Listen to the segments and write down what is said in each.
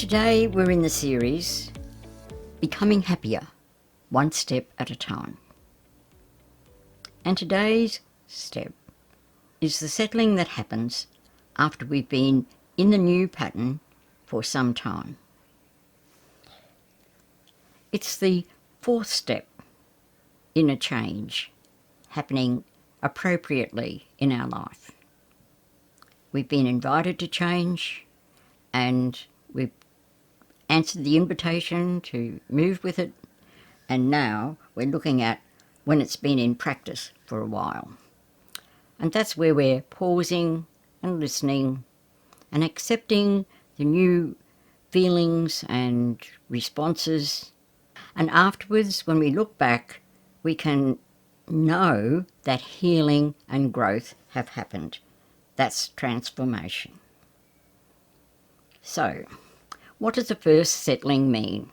Today we're in the series Becoming Happier, One Step at a Time. And today's step is the settling that happens after we've been in the new pattern for some time. It's the fourth step in a change happening appropriately in our life. We've been invited to change and we've answered the invitation to move with it, and now we're looking at when it's been in practice for a while. And that's where we're pausing and listening and accepting the new feelings and responses. And afterwards, when we look back, we can know that healing and growth have happened. That's transformation. So, what does the first settling mean?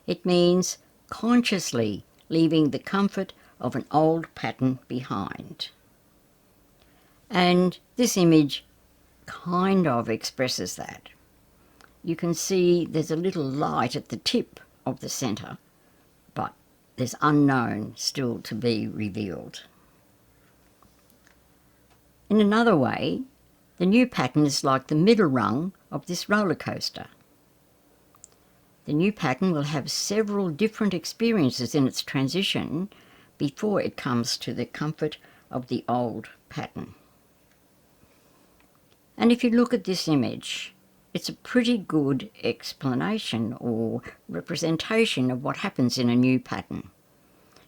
It means consciously leaving the comfort of an old pattern behind. And this image kind of expresses that. You can see there's a little light at the tip of the centre, but there's unknown still to be revealed. In another way, the new pattern is like the middle rung of this roller coaster. The new pattern will have several different experiences in its transition before it comes to the comfort of the old pattern. And if you look at this image, it's a pretty good explanation or representation of what happens in a new pattern.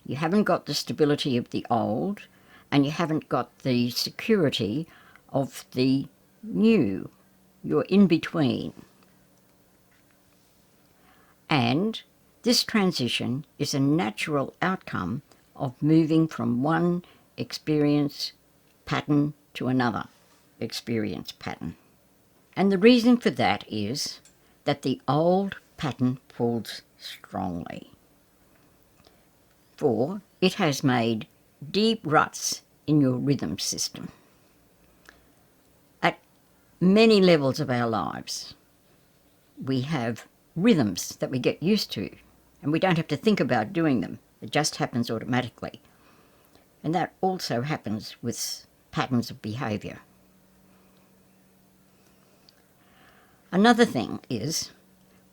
You haven't got the stability of the old, and you haven't got the security of the new. You're in between. And this transition is a natural outcome of moving from one experience pattern to another experience pattern. And the reason for that is that the old pattern pulls strongly. For it has made deep ruts in your rhythm system. At many levels of our lives, we have rhythms that we get used to, and we don't have to think about doing them. It just happens automatically. And that also happens with patterns of behaviour. Another thing is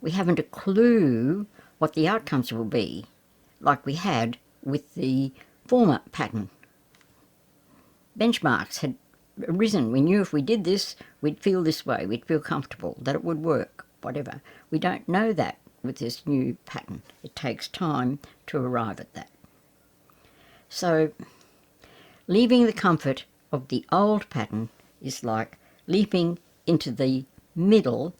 we haven't a clue what the outcomes will be, like we had with the former pattern. Benchmarks had arisen. We knew if we did this, we'd feel this way, we'd feel comfortable, that it would work, whatever. We don't know that with this new pattern. It takes time to arrive at that. So, leaving the comfort of the old pattern is like leaping into the middle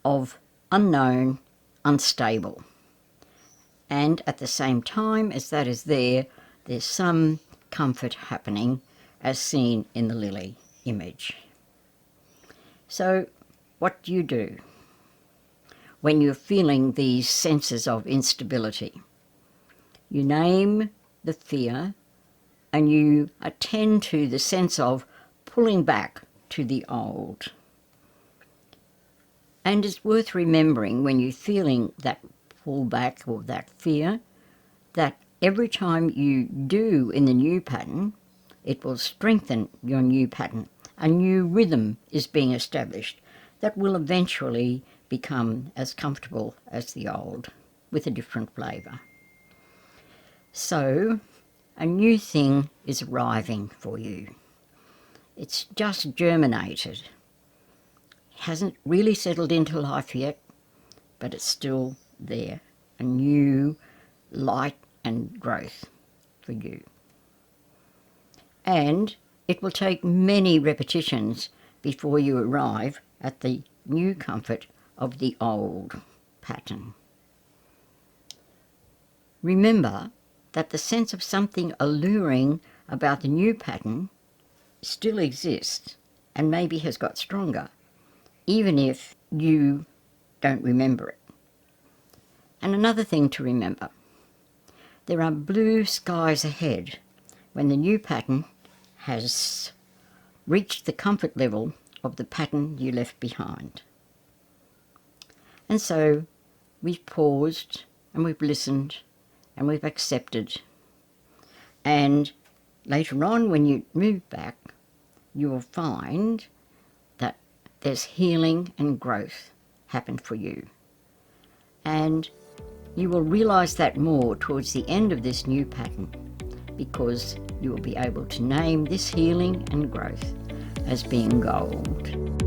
of unknown, unstable. And at the same time as that is there, there's some comfort happening as seen in the lily image. So, what do you do when you're feeling these senses of instability? You name the fear and you attend to the sense of pulling back to the old. And it's worth remembering when you're feeling that pull back or that fear, that every time you do in the new pattern, it will strengthen your new pattern. A new rhythm is being established that will eventually become as comfortable as the old, with a different flavour. So, a new thing is arriving for you. It's just germinated. It hasn't really settled into life yet, but it's still there. A new light and growth for you. And it will take many repetitions before you arrive at the new comfort of the old pattern. Remember that the sense of something alluring about the new pattern still exists and maybe has got stronger, even if you don't remember it. And another thing to remember, there are blue skies ahead when the new pattern has reached the comfort level of the pattern you left behind. And so we've paused and we've listened and we've accepted. And later on, when you move back, you will find that there's healing and growth happen for you. And you will realise that more towards the end of this new pattern, because you will be able to name this healing and growth as being gold.